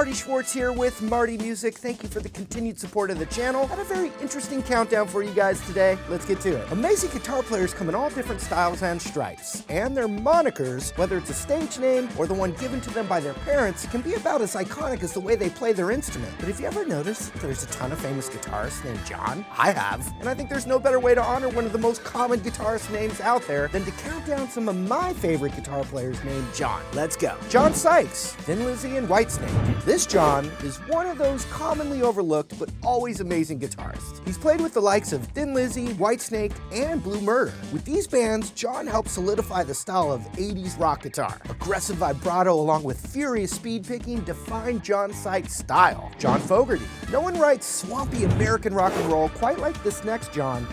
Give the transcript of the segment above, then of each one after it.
Marty Schwartz here with Marty Music. Thank you for the continued support of the channel. Had a very interesting countdown for you guys today. Let's get to it. Amazing guitar players come in all different styles and stripes, and their monikers, whether it's a stage name or the one given to them by their parents, can be about as iconic as the way they play their instrument. But have you ever noticed there's a ton of famous guitarists named John? I have, and I think there's no better way to honor one of the most common guitarist names out there than to count down some of my favorite guitar players named John. Let's go. John Sykes, Thin Lizzy, and Whitesnake. This John is one of those commonly overlooked but always amazing guitarists. He's played with the likes of Thin Lizzy, Whitesnake, and Blue Murder. With these bands, John helped solidify the style of 80s rock guitar. Aggressive vibrato along with furious speed picking define John Sykes' style. John Fogerty. No one writes swampy American rock and roll quite like this next John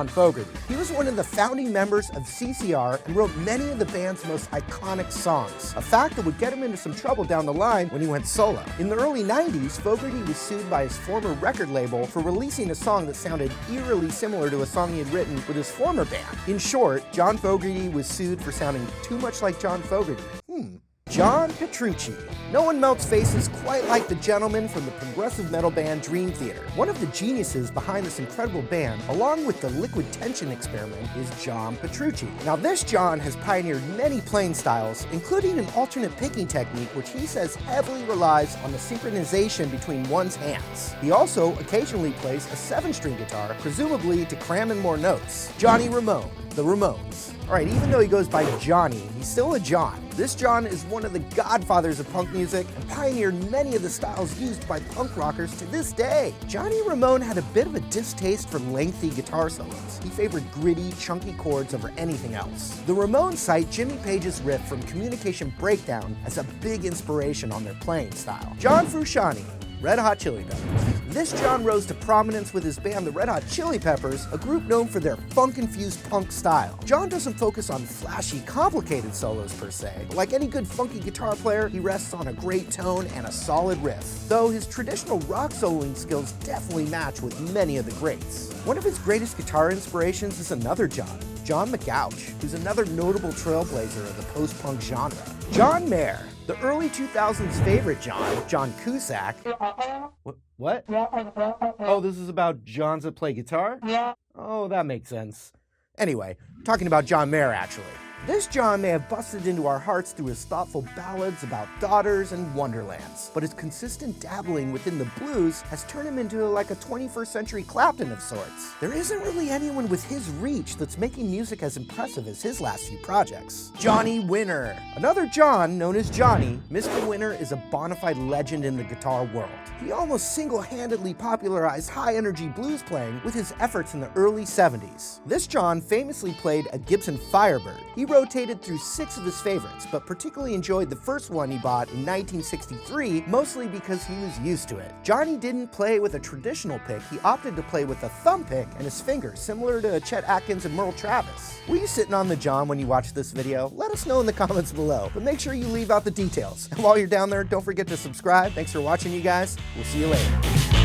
Fogerty. He was one of the founding members of CCR and wrote many of the band's most iconic songs, a fact that would get him into some trouble down the line when he went solo. In the early 90s, Fogerty was sued by his former record label for releasing a song that sounded eerily similar to a song he had written with his former band. In short, John Fogerty was sued for sounding too much like John Fogerty. John Petrucci. No one melts faces quite like the gentleman from the progressive metal band Dream Theater. One of the geniuses behind this incredible band, along with the liquid tension experiment, is John Petrucci. Now this John has pioneered many playing styles, including an alternate picking technique which he says heavily relies on the synchronization between one's hands. He also occasionally plays a 7-string guitar, presumably to cram in more notes. Johnny Ramone, the Ramones. Alright, even though he goes by Johnny, he's still a John. This John is one of the godfathers of punk music and pioneered many of the styles used by punk rockers to this day. Johnny Ramone had a bit of a distaste for lengthy guitar solos. He favored gritty, chunky chords over anything else. The Ramones cite Jimmy Page's riff from Communication Breakdown as a big inspiration on their playing style. John Frusciante, Red Hot Chili Peppers. This John rose to prominence with his band the Red Hot Chili Peppers, a group known for their funk-infused punk style. John doesn't focus on flashy, complicated solos per se, but like any good funky guitar player, he rests on a great tone and a solid riff. Though his traditional rock soloing skills definitely match with many of the greats. One of his greatest guitar inspirations is another John McGouch, who's another notable trailblazer of the post-punk genre. John Mayer. The early 2000s favorite John Cusack. What? Oh, this is about Johns that play guitar? Oh, that makes sense. Anyway, talking about John Mayer actually. This John may have busted into our hearts through his thoughtful ballads about daughters and wonderlands, but his consistent dabbling within the blues has turned him into like a 21st century Clapton of sorts. There isn't really anyone with his reach that's making music as impressive as his last few projects. Johnny Winter. Another John known as Johnny, Mr. Winter is a bona fide legend in the guitar world. He almost single-handedly popularized high-energy blues playing with his efforts in the early 70s. This John famously played a Gibson Firebird. He rotated through 6 of his favorites, but particularly enjoyed the first one he bought in 1963, mostly because he was used to it. Johnny didn't play with a traditional pick, he opted to play with a thumb pick and his fingers, similar to Chet Atkins and Merle Travis. Were you sitting on the John when you watched this video? Let us know in the comments below, but make sure you leave out the details. And while you're down there, don't forget to subscribe. Thanks for watching, you guys. We'll see you later.